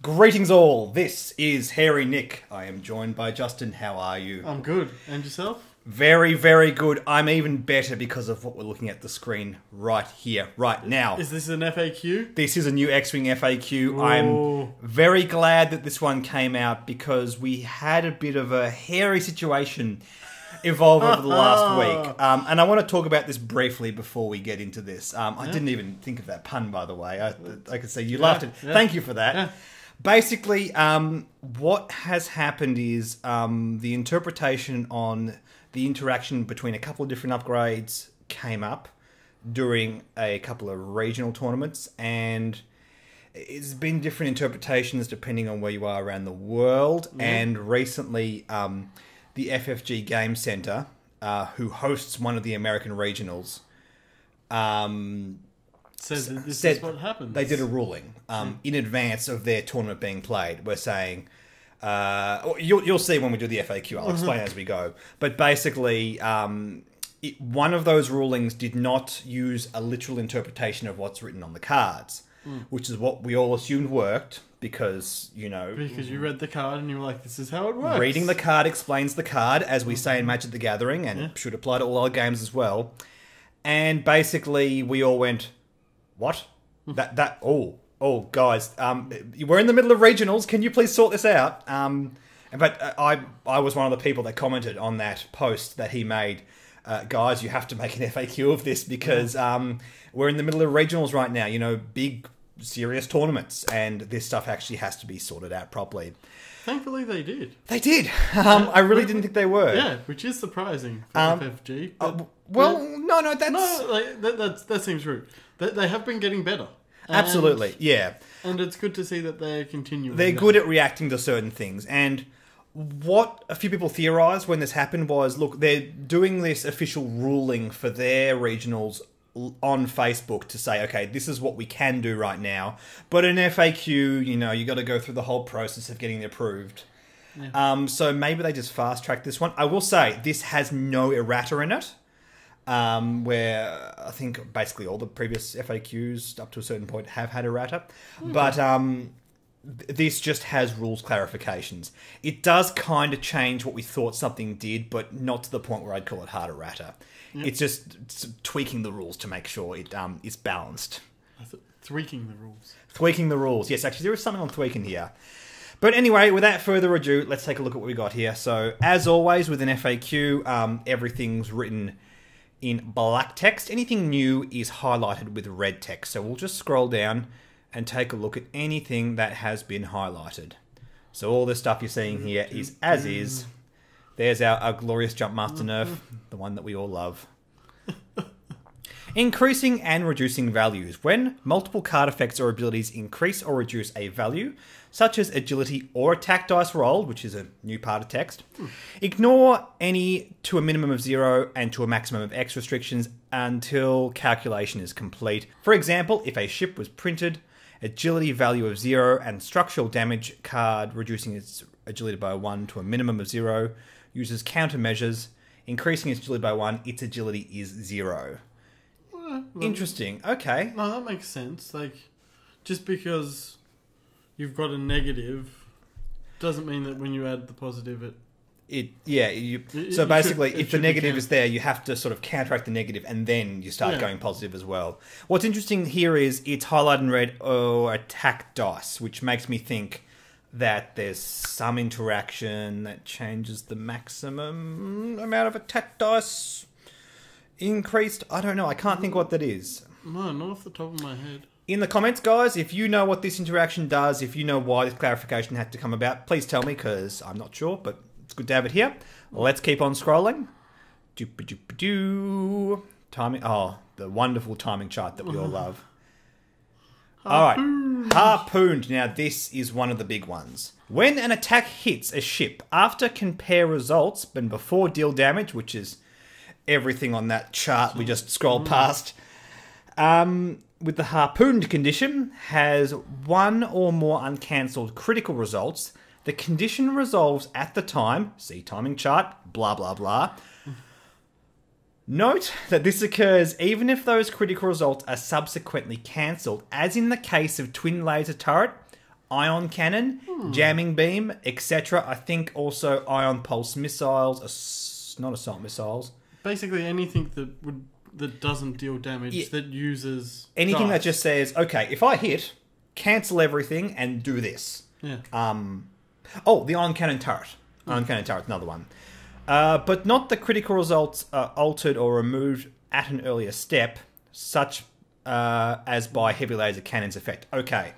Greetings all, this is Hairy Nick. I am joined by Justin. How are you? I'm good. And yourself? Very, very good. I'm even better because of what we're looking at the screen right here, right now. Is this an FAQ? This is a new X-Wing FAQ. Ooh. I'm very glad that this one came out because we had a bit of a hairy situation evolve over the last week. And I want to talk about this briefly before we get into this. I didn't even think of that pun, by the way. I could say you laughed at it. Yeah. Thank you for that. Yeah. Basically, what has happened is the interpretation on the interaction between a couple of different upgrades came up during a couple of regional tournaments, and it's been different interpretations depending on where you are around the world. And recently, the FFG Game Center, who hosts one of the American regionals, said this is what happens. They did a ruling in advance of their tournament being played. We're saying, you'll see when we do the FAQ. I'll explain as we go. But basically, one of those rulings did not use a literal interpretation of what's written on the cards, which is what we all assumed worked because, you know... Because you read the card and you were like, this is how it works. Reading the card explains the card, as we say in Magic the Gathering, and should apply to all our games as well. And basically, we all went... What? Oh, guys, we're in the middle of regionals. Can you please sort this out? But I was one of the people that commented on that post that he made. Guys, you have to make an FAQ of this because we're in the middle of regionals right now. You know, big, serious tournaments, and this stuff actually has to be sorted out properly. Thankfully, they did. They did. I really didn't think they were. Yeah, which is surprising for FFG. That seems rude. They have been getting better. Absolutely, yeah. And it's good to see that they're continuing. They're good at reacting to certain things. And what a few people theorised when this happened was, look, they're doing this official ruling for their regionals on Facebook to say, okay, this is what we can do right now. But an FAQ, you know, you got to go through the whole process of getting it approved. Yeah. So maybe they just fast-tracked this one. I will say, this has no errata in it. Where I think basically all the previous FAQs up to a certain point have had errata. But this just has rules clarifications. It does kind of change what we thought something did, but not to the point where I'd call it hard errata. It's just tweaking the rules to make sure it is balanced. Tweaking the rules. Tweaking the rules. Yes, actually there is something on tweaking here. But anyway, without further ado, let's take a look at what we got here. So, as always with an FAQ, everything's written in black text. Anything new is highlighted with red text. So we'll just scroll down and take a look at anything that has been highlighted. So all the stuff you're seeing here is as is. There's our glorious Jumpmaster nerf, the one that we all love. Increasing and reducing values. When multiple card effects or abilities increase or reduce a value, such as agility or attack dice roll, which is a new part of text, ignore any to a minimum of 0 and to a maximum of X restrictions until calculation is complete. For example, if a ship was printed, agility value of 0 and structural damage card reducing its agility by 1 to a minimum of 0, uses countermeasures, increasing its agility by 1, its agility is 0. Interesting. Okay. No, that makes sense. Like, just because you've got a negative doesn't mean that when you add the positive, so basically, if the negative is there, you have to sort of counteract the negative, and then you start going positive as well. What's interesting here is it's highlighted in red, attack dice, which makes me think that there's some interaction that changes the maximum amount of attack dice increased. I don't know. I can't think what that is. No, not off the top of my head. In the comments, guys, if you know what this interaction does, if you know why this clarification had to come about, please tell me, because I'm not sure, but it's good to have it here. Let's keep on scrolling. Doop-a-doop-a-doo. Timing. Oh, the wonderful timing chart that we all love. Alright, Harpooned. Now, this is one of the big ones. When an attack hits a ship, after compare results, but before deal damage, which is everything on that chart we just scrolled past, with the Harpooned condition, has one or more uncancelled critical results. The condition resolves at the time, see timing chart, blah blah blah. Note that this occurs even if those critical results are subsequently cancelled, as in the case of Twin Laser Turret, ion cannon, jamming beam, etc. I think also ion pulse missiles, not assault missiles. Basically anything that doesn't deal damage, that uses anything dice. that just says, okay, if I hit, cancel everything and do this. Yeah. The ion cannon turret. Ion cannon turret, another one. But not the critical results altered or removed at an earlier step, such as by heavy laser cannon's effect. Okay.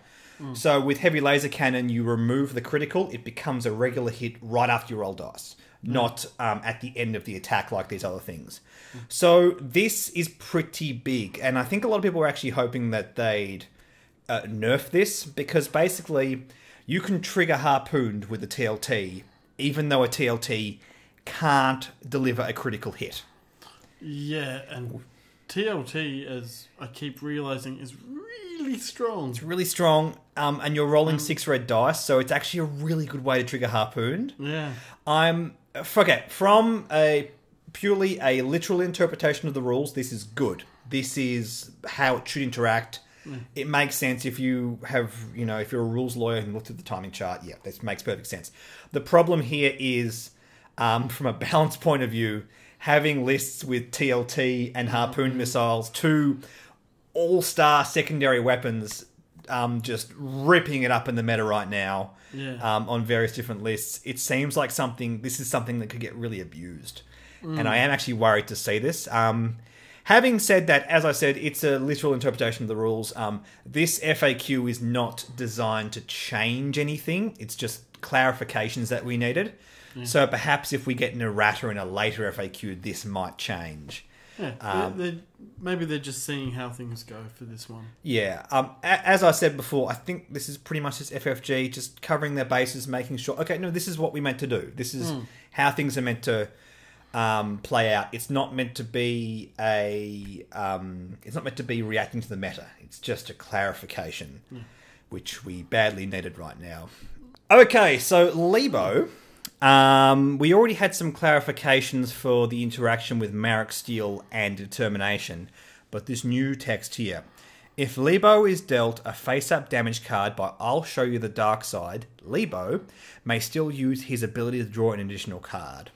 So with heavy laser cannon, you remove the critical, it becomes a regular hit right after you roll dice, not at the end of the attack like these other things. So this is pretty big, and I think a lot of people were actually hoping that they'd nerf this, because basically you can trigger Harpooned with a TLT, even though a TLT can't deliver a critical hit. Yeah, and TLT, as I keep realising, is really strong. It's really strong, and you're rolling 6 red dice, so it's actually a really good way to trigger Harpooned. Yeah. From a purely a literal interpretation of the rules, this is good. This is how it should interact. It makes sense if you have, if you're a rules lawyer and looked at the timing chart. Yeah, this makes perfect sense. The problem here is, from a balance point of view, having lists with TLT and Harpoon missiles, two all-star secondary weapons, just ripping it up in the meta right now, on various different lists. It seems like this is something that could get really abused. And I am actually worried to see this. Having said that, as I said, it's a literal interpretation of the rules. This FAQ is not designed to change anything. It's just clarifications that we needed. Yeah. So perhaps if we get an errata in a later FAQ, this might change. Yeah, maybe they're just seeing how things go for this one. Yeah. As I said before, I think this is pretty much just FFG, just covering their bases, making sure, okay, no, this is what we meant to do. This is how things are meant to play out. It's not meant to be it's not meant to be reacting to the meta. It's just a clarification, which we badly needed right now. Okay, so Lebo, we already had some clarifications for the interaction with Marek Steel and Determination, but this new text here. If Lebo is dealt a face-up damage card by I'll Show You the Dark Side, Lebo may still use his ability to draw an additional card.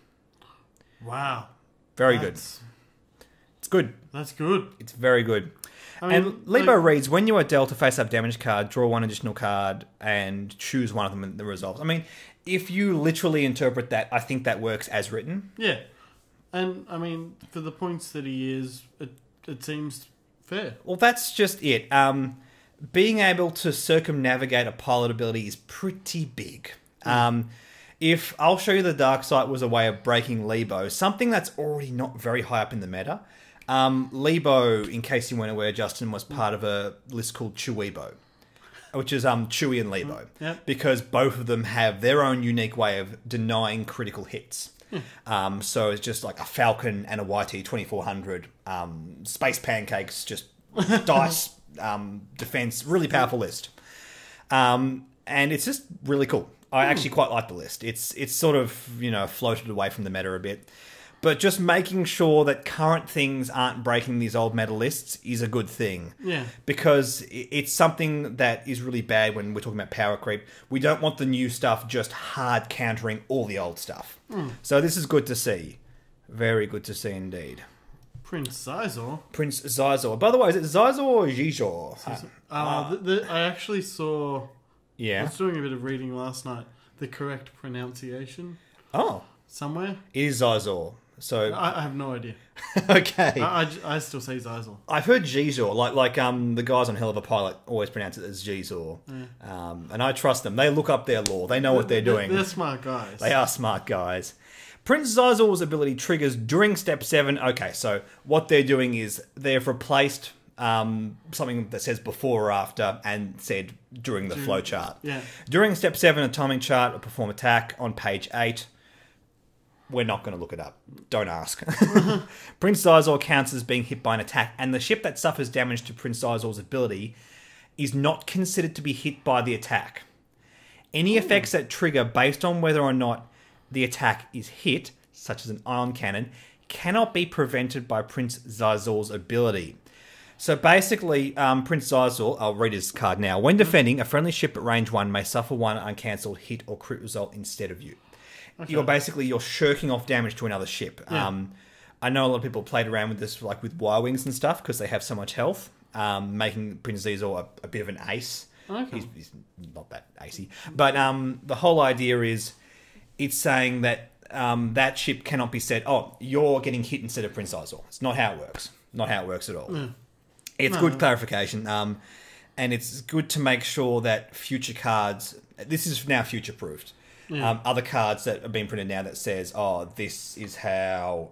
Wow. Very good. It's good. That's good. It's very good. And Lebo reads, when you are dealt a face-up damage card, draw one additional card and choose one of them in the resolves. I mean, if you literally interpret that, I think that works as written. Yeah. And, I mean, for the points that he is, it seems fair. Well, that's just it. Being able to circumnavigate a pilot ability is pretty big. If I'll Show You the Dark Side was a way of breaking Lebo, something that's already not very high up in the meta. Lebo, in case you weren't aware, Justin, was part of a list called Chewiebo, which is Chewie and Lebo, because both of them have their own unique way of denying critical hits. So it's just like a Falcon and a YT 2400, space pancakes, just dice, defense, really powerful list. And it's just really cool. I actually quite like the list. It's sort of, floated away from the meta a bit. But just making sure that current things aren't breaking these old meta lists is a good thing. Yeah. Because it's something that is really bad when we're talking about power creep. We don't want the new stuff just hard countering all the old stuff. So this is good to see. Very good to see indeed. Prince Zizor. Prince Zizor. By the way, is it Zizor or Zizor? I actually saw... Yeah. I was doing a bit of reading last night. The correct pronunciation. Oh. Somewhere. It is Zizor. So I have no idea. Okay. I still say Zizor. I've heard Gizor, like the guys on Hell of a Pilot always pronounce it as Gizor. Yeah. And I trust them. They look up their lore. They know what they're doing. They're smart guys. They are smart guys. Prince Zizor's ability triggers during Step 7. Okay, so what they're doing is they've replaced something that says before or after and said during the flowchart. Yeah. During Step 7, a timing chart or perform attack on page 8. We're not going to look it up. Don't ask. Prince Zizor counts as being hit by an attack, and the ship that suffers damage to Prince Zizor's ability is not considered to be hit by the attack. Any effects that trigger based on whether or not the attack is hit, such as an ion cannon, cannot be prevented by Prince Zizor's ability. So basically, Prince Zizor, I'll read his card now. When defending, a friendly ship at range 1 may suffer one uncancelled hit or crit result instead of you. Okay. You're shirking off damage to another ship. Yeah. I know a lot of people played around with this, like with Y-Wings and stuff, because they have so much health, making Prince Zizor a bit of an ace. Okay. He's not that acey. But the whole idea is, it's saying that that ship cannot be said, oh, you're getting hit instead of Prince Zizor. It's not how it works. Not how it works at all. Yeah. It's good clarification. And it's good to make sure that future cards... This is now future-proofed. Yeah. Other cards that are being printed now that says, oh, this is how...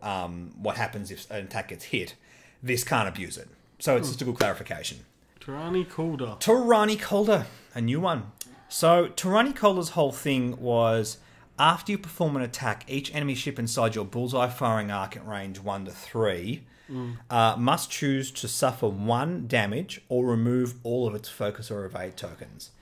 what happens if an attack gets hit. This can't abuse it. So it's just a good clarification. Tarani Calder. Tarani Calder. A new one. So Tarani Calder's whole thing was... After you perform an attack, each enemy ship inside your bullseye firing arc at range 1 to 3 must choose to suffer 1 damage or remove all of its focus or evade tokens.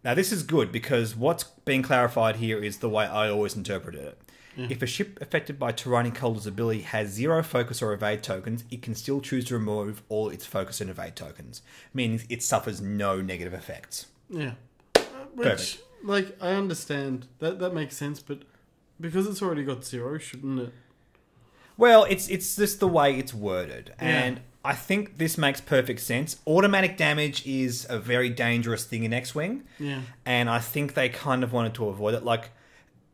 Now, this is good because what's being clarified here is the way I always interpreted it. Yeah. If a ship affected by Tarani Calder's ability has 0 focus or evade tokens, it can still choose to remove all its focus and evade tokens, meaning it suffers no negative effects. Yeah. Perfect. Like, I understand. That makes sense, but because it's already got 0, shouldn't it? Well, it's just the way it's worded. And I think this makes perfect sense. Automatic damage is a very dangerous thing in X-Wing. Yeah. And I think they kind of wanted to avoid it. Like,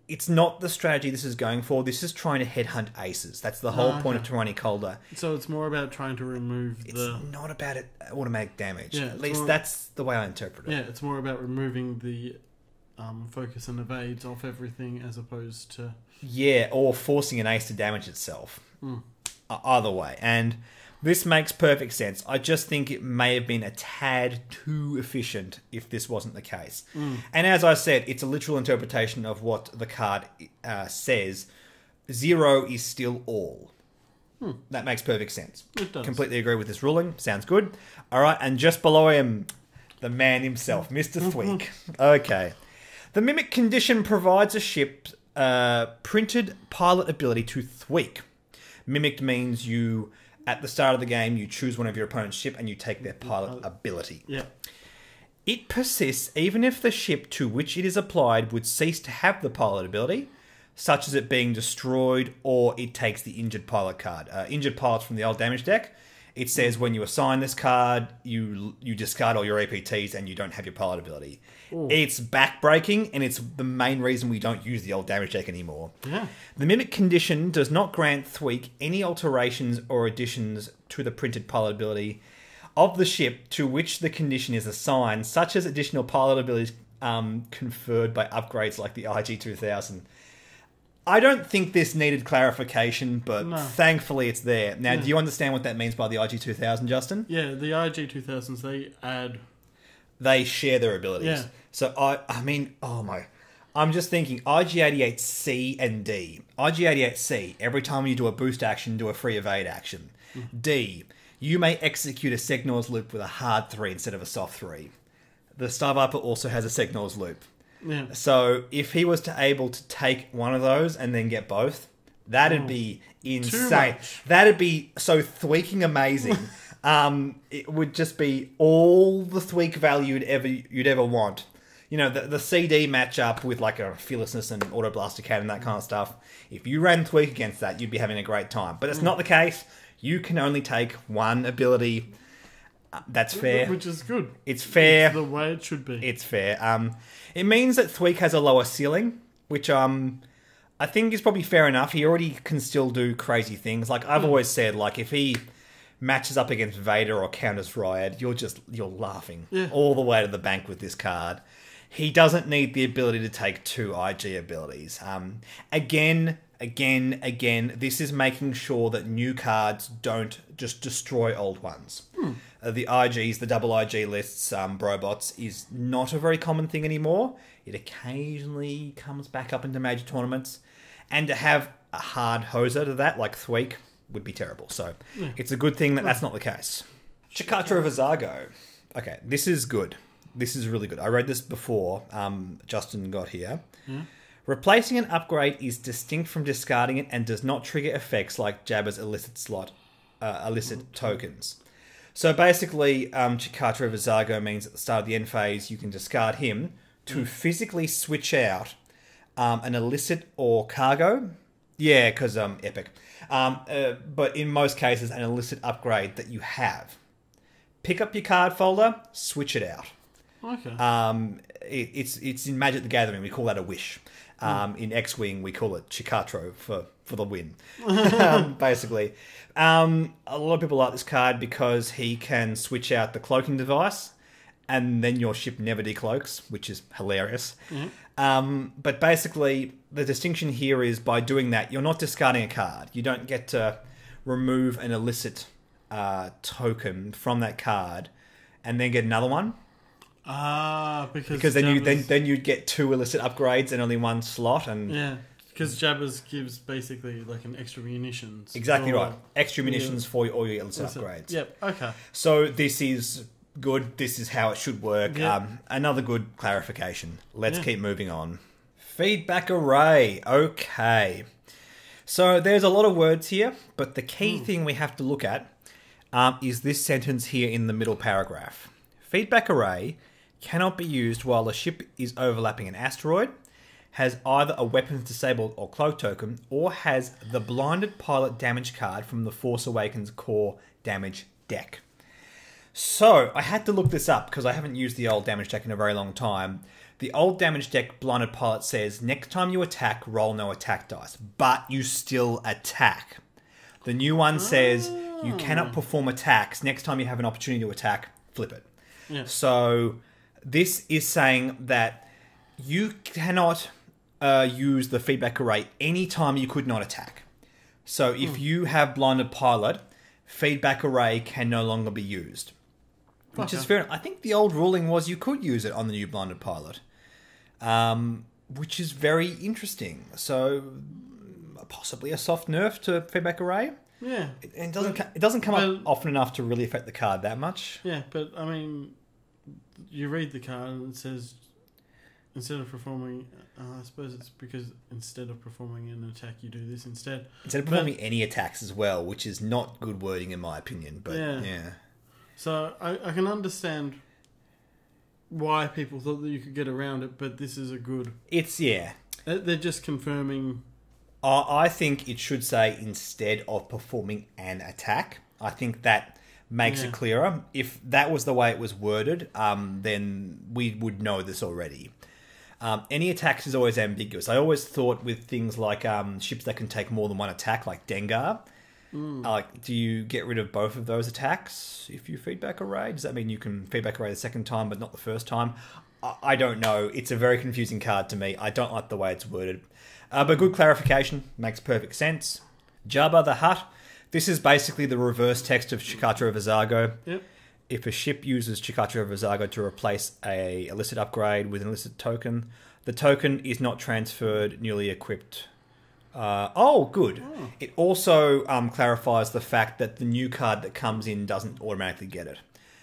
it's not the strategy this is going for. This is trying to headhunt aces. That's the whole point of Tarani Calder. So it's more about trying to remove It's not about automatic damage. Yeah, At least that's the way I interpret it. Yeah, it's more about removing the... focus and evades off everything as opposed to... Yeah, or forcing an ace to damage itself. Either way. And this makes perfect sense. I just think it may have been a tad too efficient if this wasn't the case. And as I said, it's a literal interpretation of what the card says. 0 is still all. That makes perfect sense. It does. Completely agree with this ruling. Sounds good. All right, and just below him, the man himself, Mr. Thweek. Okay. The Mimic condition provides a ship printed pilot ability to Thweek. Mimicked means you, at the start of the game, you choose one of your opponent's ship and you take their pilot ability. Yeah. It persists even if the ship to which it is applied would cease to have the pilot ability, such as it being destroyed or it takes the injured pilot card. Injured pilots from the old damage deck. It says when you assign this card, you discard all your APTs and you don't have your pilot ability. Ooh. It's backbreaking, and it's the main reason we don't use the old damage deck anymore. Yeah. The Mimic condition does not grant Thweek any alterations or additions to the printed pilot ability of the ship to which the condition is assigned, such as additional pilot abilities conferred by upgrades like the IG-2000. I don't think this needed clarification, but thankfully it's there. Now, do you understand what that means by the IG-2000, Justin? Yeah, the IG-2000s, they share their abilities. Yeah. So, I mean, I'm just thinking IG-88C and D. IG-88C, every time you do a boost action, do a free evade action. D, you may execute a Segnor's loop with a hard 3 instead of a soft 3. The Star Viper also has a Segnor's loop. Yeah. So if he was able to take one of those and then get both, that'd be insane. That'd be so Thweeking amazing. It would just be all the Thweek value you'd ever want. You know, the CD matchup with like a Fearlessness and Auto Blaster Cannon, that kind of stuff. If you ran Thweek against that, you'd be having a great time. But it's not the case. You can only take one ability. That's fair. Which is good. It's fair. It's the way it should be. It's fair. It means that Thweek has a lower ceiling, which I think is probably fair enough. He already can still do crazy things. Like I've always said, like if he matches up against Vader or counters Ryad, you're laughing all the way to the bank with this card. He doesn't need the ability to take 2 IG abilities. Again, this is making sure that new cards don't just destroy old ones. The IGs, the double IG lists, Brobots, is not a very common thing anymore. It occasionally comes back up into major tournaments. And to have a hard hoser to that, like Thweek, would be terrible. So it's a good thing that that's not the case. Chikatra Vizago. Okay, this is good. This is really good. I read this before Justin got here. Replacing an upgrade is distinct from discarding it and does not trigger effects like Jabba's illicit tokens. So basically, Chikatra Vizago means at the start of the end phase, you can discard him to physically switch out an illicit or cargo. Yeah, because epic. But in most cases, an illicit upgrade that you have. Pick up your card folder, switch it out. Okay. It's in Magic the Gathering, we call that a wish. In X-Wing, we call it Chikatro for the win. Basically. A lot of people like this card because he can switch out the cloaking device and then your ship never decloaks, which is hilarious. But basically, the distinction here is by doing that, you're not discarding a card. You don't get to remove an illicit token from that card and then get another one. Because then you'd get 2 illicit upgrades in only one slot, and yeah, because Jabba's gives basically like an extra munitions. Exactly right, extra munitions for all your illicit upgrades. Yep. Okay. So this is good. This is how it should work. Yep. Another good clarification. Let's keep moving on. Feedback array. Okay. So there's a lot of words here, but the key thing we have to look at is this sentence here in the middle paragraph. Feedback array cannot be used while the ship is overlapping an asteroid, has either a weapons disabled or cloak token, or has the blinded pilot damage card from the Force Awakens core damage deck. So I had to look this up because I haven't used the old damage deck in a very long time. The old damage deck blinded pilot says next time you attack, roll no attack dice, but you still attack. The new one says you cannot perform attacks. Next time you have an opportunity to attack, flip it. Yeah. So this is saying that you cannot use the feedback array anytime you could not attack. So if you have blinded pilot, feedback array can no longer be used. Which is fair. I think the old ruling was you could use it on the new blinded pilot, which is very interesting. So possibly a soft nerf to feedback array. Yeah. It doesn't come up often enough to really affect the card that much. Yeah, but I mean, you read the card and it says instead of performing, I suppose it's because instead of performing an attack, you do this instead. Instead of performing any attacks as well, which is not good wording in my opinion. But yeah. So I can understand why people thought that you could get around it, but this is a good... They're just confirming... I think it should say instead of performing an attack. I think that makes it clearer. If that was the way it was worded, then we would know this already. Any attacks is always ambiguous. I always thought with things like ships that can take more than one attack, like Dengar, do you get rid of both of those attacks if you feedback array? Does that mean you can feedback array the second time but not the first time? I don't know. It's a very confusing card to me. I don't like the way it's worded. But good clarification. Makes perfect sense. Jabba the Hutt. This is basically the reverse text of Chikatra Vizago. Yep. If a ship uses Chikatra Vizago to replace a illicit upgrade with an illicit token, the token is not transferred newly equipped. Good. Oh. It also clarifies the fact that the new card that comes in doesn't automatically get it.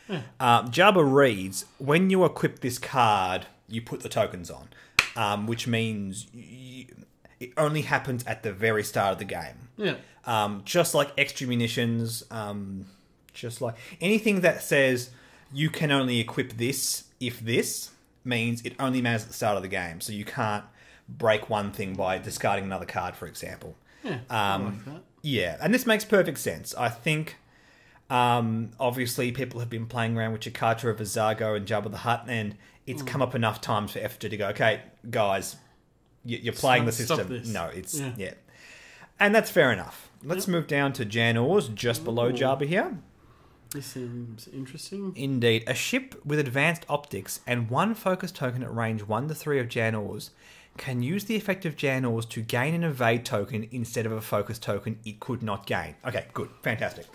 Yeah. Jabba reads, when you equip this card, you put the tokens on, which means it only happens at the very start of the game. Yeah. Just like extra munitions, just like anything that says you can only equip this if this means it only matters at the start of the game. So you can't break one thing by discarding another card, for example. Yeah, I like that. Yeah, and this makes perfect sense. I think, obviously, people have been playing around with Chikatra Vizago and Jabba the Hutt, and it's come up enough times for FJ to go, okay, guys, you're playing the system. Stop this. No, it's... Yeah. And that's fair enough. Let's move down to Jan Ors, just below Jabba here. This seems interesting. Indeed. A ship with advanced optics and one focus token at range 1 to 3 of Jan Ors can use the effect of Jan Ors to gain an evade token instead of a focus token it could not gain. Okay, good. Fantastic.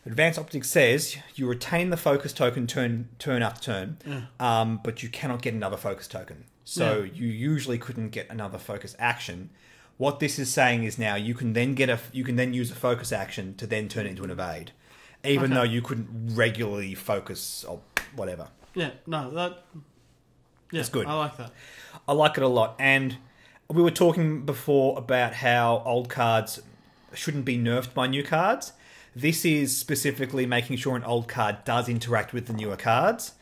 Advanced Optics says you retain the focus token turn after turn, but you cannot get another focus token. So you usually couldn't get another focus action. What this is saying is now you can then use a focus action to then turn it into an evade, even though you couldn't regularly focus or whatever. Yeah, no, that's good. I like that. I like it a lot. And we were talking before about how old cards shouldn't be nerfed by new cards. This is specifically making sure an old card does interact with the newer cards.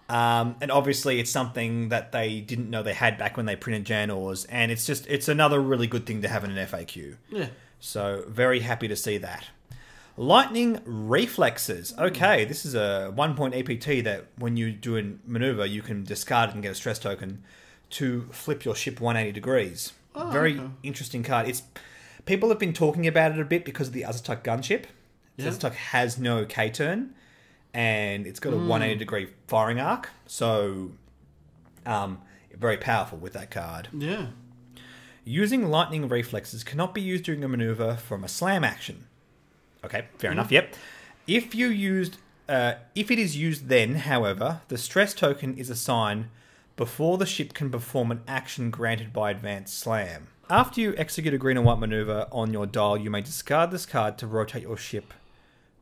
And obviously it's something that they didn't know they had back when they printed Janors, and it's another really good thing to have in an FAQ. Yeah. So very happy to see that. Lightning Reflexes. Okay, this is a 1-point EPT that when you do a maneuver, you can discard it and get a stress token to flip your ship 180 degrees. Very interesting card. People have been talking about it a bit because of the Aztec gunship. Yeah. Aztec has no K-turn, and it's got a 180 degree firing arc, so very powerful with that card. Yeah. Using Lightning Reflexes cannot be used during a maneuver from a slam action. Okay, fair enough, yep. If it is used then, however, the stress token is assigned before the ship can perform an action granted by Advanced Slam. After you execute a green and white maneuver on your dial, you may discard this card to rotate your ship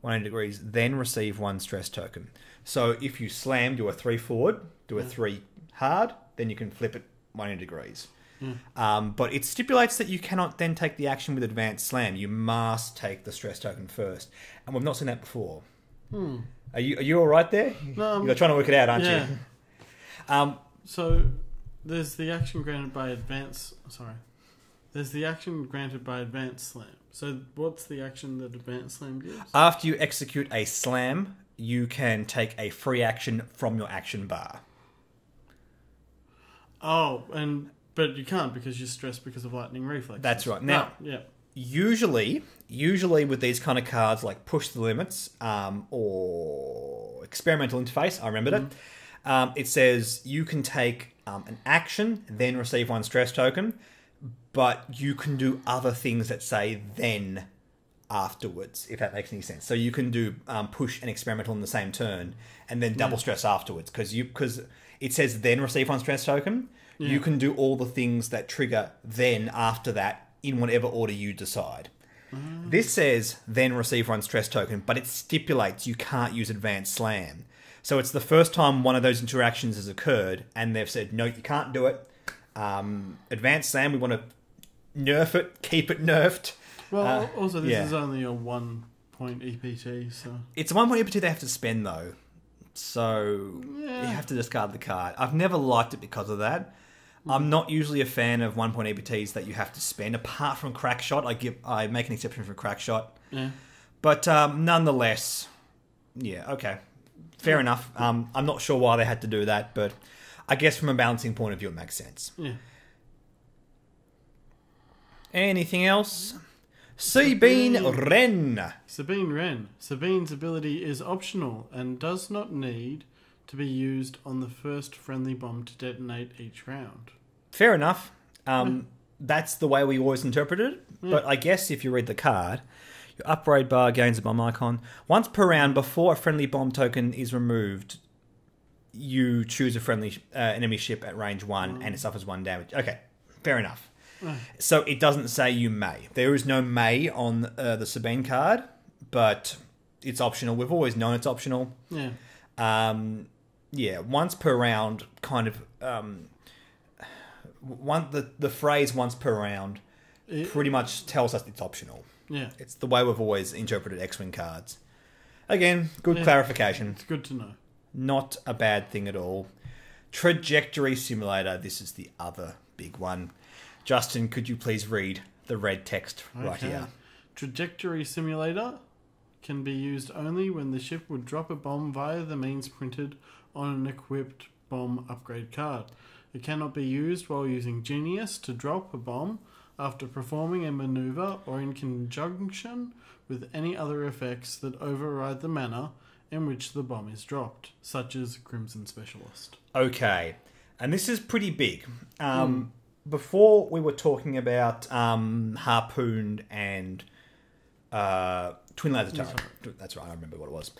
180 degrees, then receive 1 stress token. So if you slam, do a 3 forward, do a 3 hard, then you can flip it 180 degrees. But it stipulates that you cannot then take the action with Advanced Slam. You must take the stress token first. And we've not seen that before. Are you all right there? No, You're trying to work it out, aren't you? So there's the action granted by There's the action granted by Advanced Slam. So what's the action that Advanced Slam gives? After you execute a slam, you can take a free action from your action bar. Oh, but you can't because you're stressed because of Lightning Reflexes. That's right. Now, usually with these kind of cards like Push the Limits or Experimental Interface, I remembered it. It says you can take an action, then receive 1 stress token, but you can do other things that say then afterwards, if that makes any sense. So you can do Push and Experimental in the same turn, and then double stress afterwards, because it says then receive 1 stress token. You can do all the things that trigger then after that in whatever order you decide. This says then receive 1 stress token, but it stipulates you can't use Advanced Slam. So it's the first time one of those interactions has occurred, and they've said, no, you can't do it. Advanced Slam, we want to nerf it, keep it nerfed. Well, also this is only a 1-point EPT, so... It's a 1-point EPT they have to spend, though. So you have to discard the card. I've never liked it because of that. I'm not usually a fan of 1-point EPTs that you have to spend, apart from Crackshot. I make an exception for Crackshot. Yeah. But nonetheless, okay. Fair enough. I'm not sure why they had to do that, but I guess from a balancing point of view, it makes sense. Yeah. Anything else? Sabine Wren. Sabine Wren. Sabine's ability is optional and does not need to be used on the first friendly bomb to detonate each round. Fair enough. That's the way we always interpreted it. Yeah. But I guess if you read the card, your upgrade bar gains a bomb icon. Once per round, before a friendly bomb token is removed, you choose a friendly enemy ship at range 1 and it suffers 1 damage. Okay, fair enough. So it doesn't say you may. There is no may on the Sabine card, but it's optional. We've always known it's optional. Yeah. Once per round kind of... the phrase once per round pretty much tells us it's optional. Yeah. It's the way we've always interpreted X-Wing cards. Again, good clarification. It's good to know. Not a bad thing at all. Trajectory Simulator. This is the other big one. Justin, could you please read the red text right here? Trajectory Simulator can be used only when the ship would drop a bomb via the means printed on an equipped bomb upgrade card. It cannot be used while using Genius to drop a bomb after performing a maneuver or in conjunction with any other effects that override the manner in which the bomb is dropped, such as Crimson Specialist. Okay, and this is pretty big. Before we were talking about Harpooned and Twin Laser Turret. That's right, I remember what it was.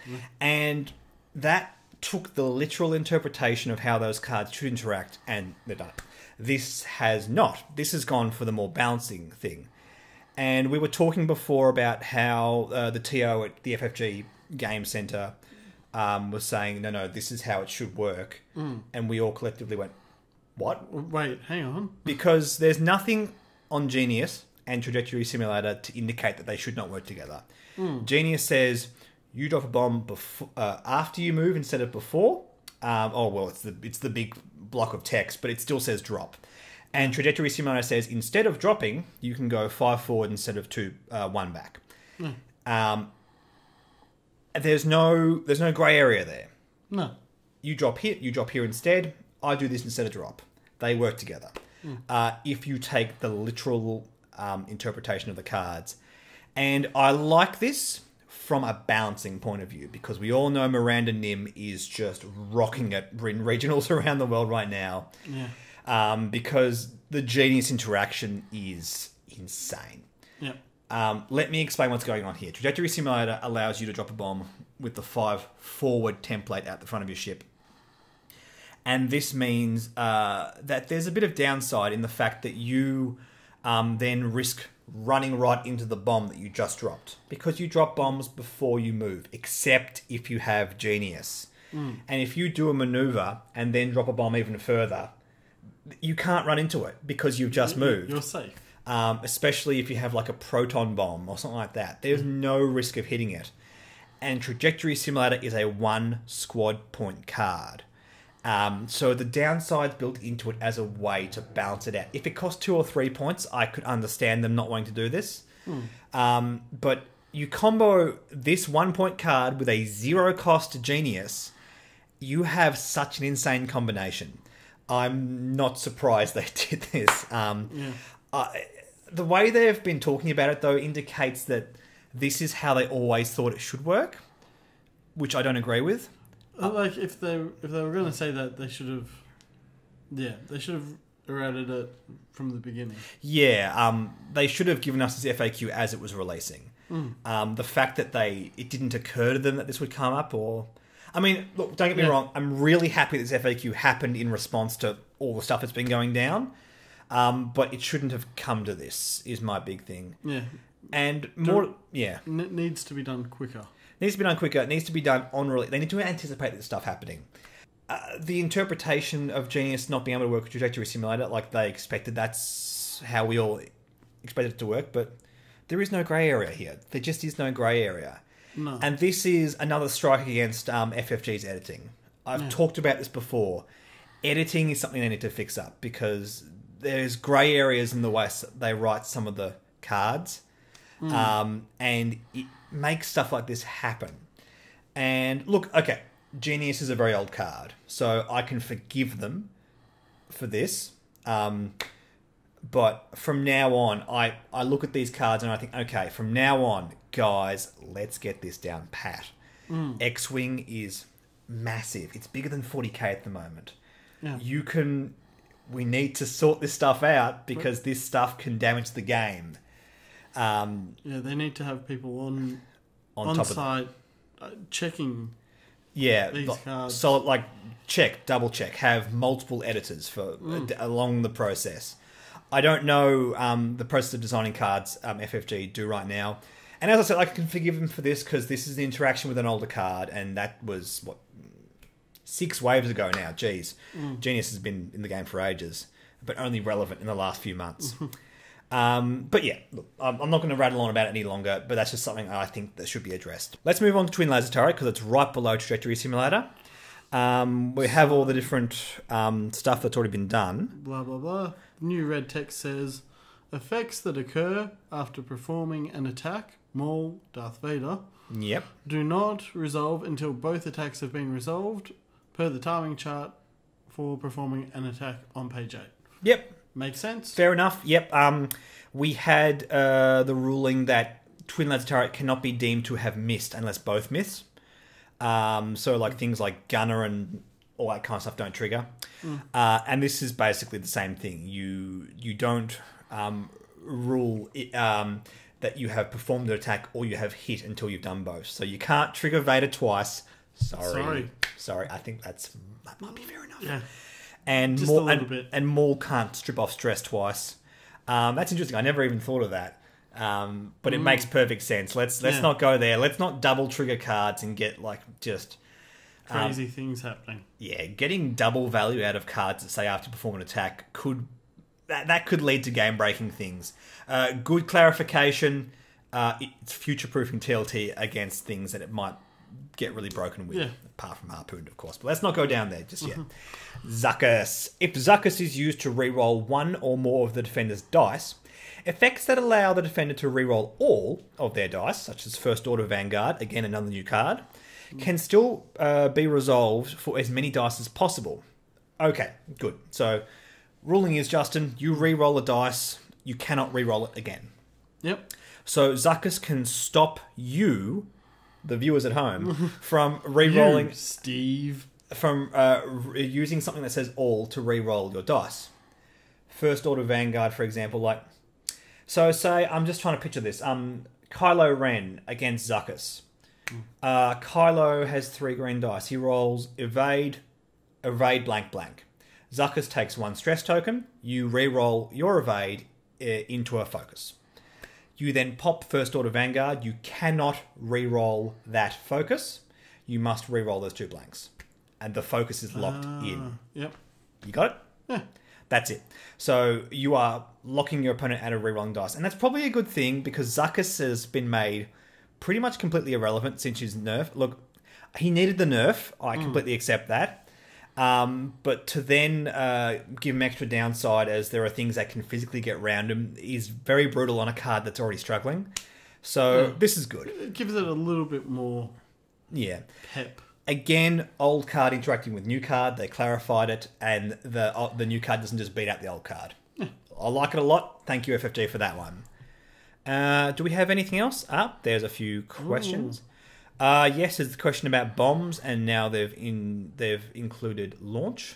And that took the literal interpretation of how those cards should interact, and they're done. This has not. This has gone for the more balancing thing. And we were talking before about how the TO at the FFG Game Centre was saying, no, this is how it should work. And we all collectively went, what? Wait, hang on. Because there's nothing on Genius and Trajectory Simulator to indicate that they should not work together. Genius says you drop a bomb after you move instead of before. It's the big block of text, but it still says drop. And Trajectory Simulator says instead of dropping, you can go 5 forward instead of 1 back. There's no grey area there. No. You drop here instead. I do this instead of drop. They work together. If you take the literal interpretation of the cards. And I like this from a balancing point of view, because we all know Miranda Nim is just rocking it in regionals around the world right now. Yeah. Because the Genius interaction is insane. Yeah. Let me explain what's going on here. Trajectory Simulator allows you to drop a bomb with the 5 forward template out the front of your ship. And this means that there's a bit of downside in the fact that you then risk running right into the bomb that you just dropped. Because you drop bombs before you move, except if you have Genius. And if you do a maneuver and then drop a bomb even further, you can't run into it because you've just moved. You're safe. Especially if you have like a proton bomb or something like that. There's no risk of hitting it. And Trajectory Simulator is a 1 squad point card. So the downside's built into it as a way to balance it out. If it cost 2 or 3 points, I could understand them not wanting to do this. But you combo this 1 point card with a 0 cost Genius, you have such an insane combination. I'm not surprised they did this. The way they've been talking about it, though, indicates that this is how they always thought it should work, which I don't agree with. Like, if they were going to say that, they should have errated it from the beginning. Yeah, they should have given us this FAQ as it was releasing. The fact that it didn't occur to them that this would come up, or... I mean, look, don't get me wrong, I'm really happy this FAQ happened in response to all the stuff that's been going down, but it shouldn't have come to this, is my big thing. Yeah. And It needs to be done quicker. Needs to be done quicker. It needs to be done on release. They need to anticipate this stuff happening. The interpretation of Genius not being able to work with Trajectory Simulator like they expected, that's how we all expected it to work, but there is no grey area here. There just is no grey area. No. And this is another strike against FFG's editing. I've talked about this before. Editing is something they need to fix up because there's grey areas in the way they write some of the cards. And it makes stuff like this happen. And look, okay, Genius is a very old card, so I can forgive them for this. But from now on, I look at these cards and I think, okay, from now on, guys, let's get this down pat. X-Wing is massive. It's bigger than 40k at the moment. Yeah. We need to sort this stuff out because this stuff can damage the game. They need to have people on top site checking. Yeah, these cards. So like double check, have multiple editors for along the process. I don't know the process of designing cards FFG do right now, and as I said, I can forgive them for this because this is the interaction with an older card, and that was 6 waves ago now. Jeez, Genius has been in the game for ages, but only relevant in the last few months. But yeah, look, I'm not going to rattle on about it any longer, but that's just something I think that should be addressed. Let's move on to Twin Laser Turret, because it's right below Trajectory Simulator. We have all the different stuff that's already been done. Blah, blah, blah. New red text says, effects that occur after performing an attack, Maul, Darth Vader, Yep. do not resolve until both attacks have been resolved, per the timing chart for performing an attack on page 8. Yep. Makes sense? Fair enough. Yep. We had the ruling that Twin Laser Turret cannot be deemed to have missed unless both miss. So like things like Gunner and all that kind of stuff don't trigger. And this is basically the same thing. You don't rule it, that you have performed an attack or you have hit until you've done both. So you can't trigger Vader twice. Sorry. I think that might be fair enough. Yeah. And just a little bit. And Maul can't strip off stress twice. That's interesting. I never even thought of that. But it makes perfect sense. Let's not go there. Let's not double trigger cards and get just crazy things happening. Yeah, getting double value out of cards that say after perform an attack that could lead to game-breaking things. Good clarification. It's future-proofing TLT against things that it might get really broken with, apart from Harpooned, of course. But let's not go down there just yet. Zuckuss. If Zuckuss is used to reroll one or more of the defender's dice, effects that allow the defender to reroll all of their dice, such as First Order Vanguard, again another new card, can still be resolved for as many dice as possible. Okay, good. So, ruling is, Justin, you reroll a dice, you cannot reroll it again. Yep. So Zuckuss can stop you, the viewers at home, from re-rolling... You, Steve. From using something that says all to re-roll your dice. First Order Vanguard, for example, like... So say, I'm just trying to picture this. Kylo Ren against Zuckuss. Kylo has 3 green dice. He rolls evade, blank, blank. Zuckuss takes 1 stress token. You re-roll your evade into a focus. You then pop First Order Vanguard. You cannot re-roll that focus. You must re-roll those 2 blanks. And the focus is locked in. Yep. You got it? Yeah. That's it. So you are locking your opponent out of re-rolling dice. And that's probably a good thing because Zuckuss has been made pretty much completely irrelevant since his nerf. Look, he needed the nerf. I completely accept that. But to then give him extra downside as there are things that can physically get around him is very brutal on a card that's already struggling. So this is good. It gives it a little bit more pep. Again, old card interacting with new card. They clarified it, and the new card doesn't just beat out the old card. Yeah. I like it a lot. Thank you, FFG, for that one. Do we have anything else? There's a few questions. Yes, there's the question about bombs, and now they've included launch.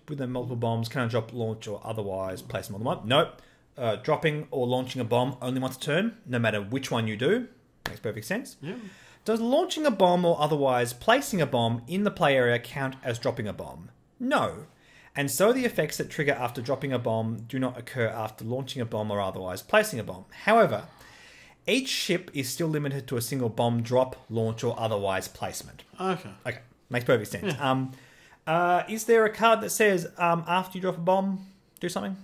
With the multiple bombs, can I drop, launch, or otherwise place them on the map? Nope. Dropping or launching a bomb only once a turn, no matter which one you do. Makes perfect sense. Yeah. Does launching a bomb or otherwise placing a bomb in the play area count as dropping a bomb? No. And so the effects that trigger after dropping a bomb do not occur after launching a bomb or otherwise placing a bomb. However, each ship is still limited to a single bomb drop, launch, or otherwise placement. Okay. Makes perfect sense. Yeah. Is there a card that says after you drop a bomb, do something?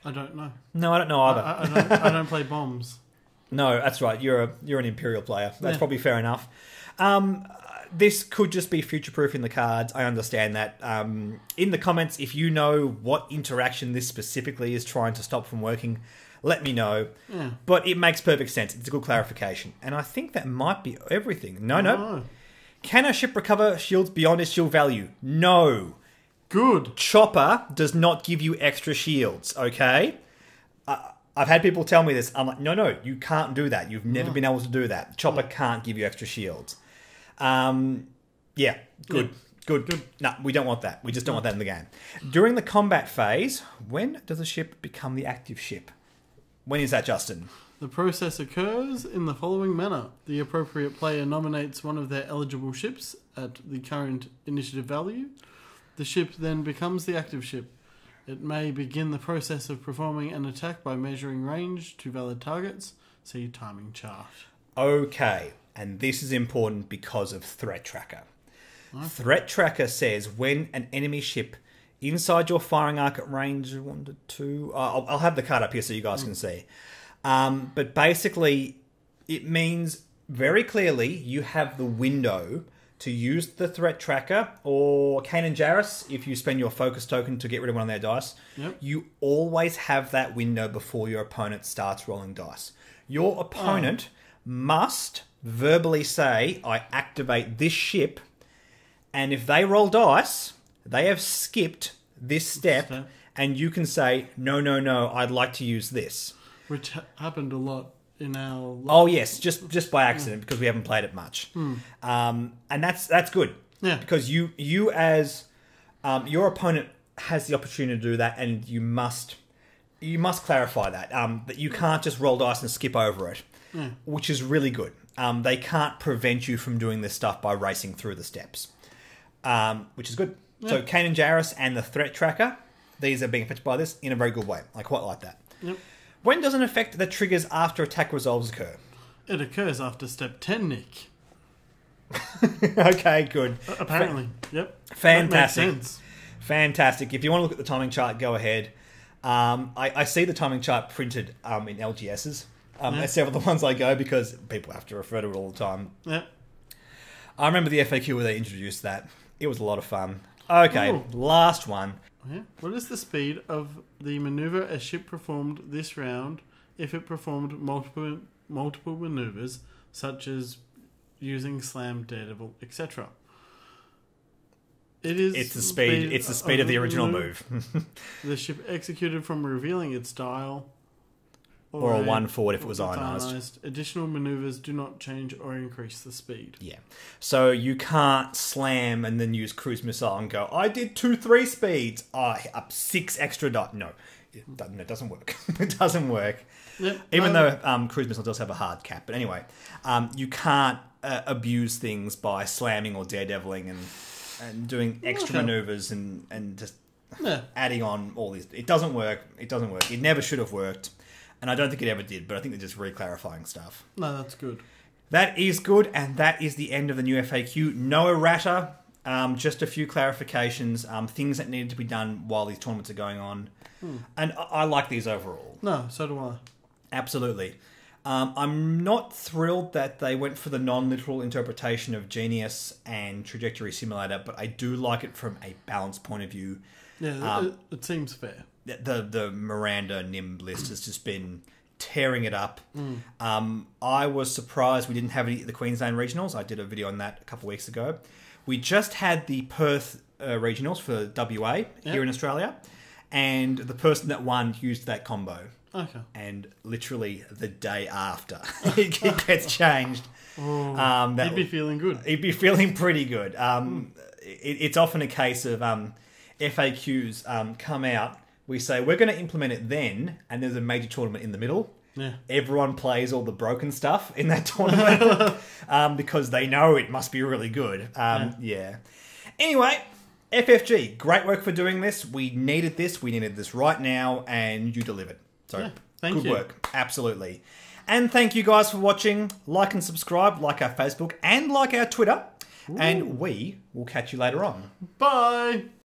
I don't know. No, I don't know either. I don't play bombs. No, that's right. You're an Imperial player. That's probably fair enough. This could just be future-proofing the cards. I understand that. In the comments, if you know what interaction this specifically is trying to stop from working, let me know. Yeah. But it makes perfect sense. It's a good clarification. And I think that might be everything. No. Can a ship recover shields beyond its shield value? No. Good. Chopper does not give you extra shields, okay? I've had people tell me this. I'm like, no, you can't do that. You've never been able to do that. Chopper can't give you extra shields. Good. No, we don't want that. We just don't want that in the game. During the combat phase, when does a ship become the active ship? When is that, Justin? The process occurs in the following manner. The appropriate player nominates one of their eligible ships at the current initiative value. The ship then becomes the active ship. It may begin the process of performing an attack by measuring range to valid targets. See timing chart. Okay, and this is important because of Threat Tracker. Okay. Threat Tracker says when an enemy ship inside your firing arc at range 1 to 2... I'll have the card up here so you guys can see. But basically, it means very clearly you have the window to use the Threat Tracker, or Kanan Jarrus, if you spend your focus token to get rid of one of their dice. Yep. You always have that window before your opponent starts rolling dice. Your opponent must verbally say, I activate this ship, and if they roll dice, they have skipped this step, and you can say, no, I'd like to use this. Which happened a lot in our... Oh, yes, just by accident, because we haven't played it much. And that's good. Yeah. Because you as... your opponent has the opportunity to do that, and you must clarify that. That you can't just roll dice and skip over it, which is really good. They can't prevent you from doing this stuff by racing through the steps, which is good. Yeah. So Kanan Jarrus and the Threat Tracker, these are being affected by this in a very good way. I quite like that. Yep. When does an effect that triggers after attack resolves occur? It occurs after step 10, Nick. Okay, good. Apparently. Yep. Fantastic. That makes sense. Fantastic. If you want to look at the timing chart, go ahead. I see the timing chart printed in LGSs. That's several of the ones I go because people have to refer to it all the time. Yeah. I remember the FAQ where they introduced that. It was a lot of fun. Okay, Ooh. last one. Yeah. What is the speed of the maneuver a ship performed this round if it performed multiple maneuvers, such as using slam, daredevil, etc.? It's the speed. It's the speed of the original move. The ship executed from revealing its dial, or a 1 forward if it was ionized. Additional maneuvers do not change or increase the speed. Yeah. So you can't slam and then use cruise missile and go, I did 2-3 speeds. Up 6 extra dot. No. It doesn't work. It doesn't work. Yep. Even though cruise missile does have a hard cap. But anyway, you can't abuse things by slamming or daredeviling and doing extra maneuvers and just adding on all these. It doesn't work. It doesn't work. It never should have worked. And I don't think it ever did, but I think they're just re-clarifying stuff. No, that's good. That is good, and that is the end of the new FAQ. No errata, just a few clarifications, things that needed to be done while these tournaments are going on. And I like these overall. No, so do I. Absolutely. I'm not thrilled that they went for the non-literal interpretation of Genius and Trajectory Simulator, but I do like it from a balanced point of view. Yeah, it seems fair. The Miranda Nim list has just been tearing it up. I was surprised we didn't have any at the Queensland regionals. I did a video on that a couple of weeks ago. We just had the Perth regionals for WA here in Australia, and the person that won used that combo. Okay. And literally the day after it gets changed, he'd be feeling good. He'd be feeling pretty good. It's often a case of FAQs come out. We say, we're going to implement it then, and there's a major tournament in the middle. Yeah. Everyone plays all the broken stuff in that tournament because they know it must be really good. Yeah. Anyway, FFG, great work for doing this. We needed this. We needed this right now, and you delivered. So, thank you. Good work. Absolutely. And thank you guys for watching. Like and subscribe, like our Facebook, and like our Twitter. Ooh. And we will catch you later on. Bye.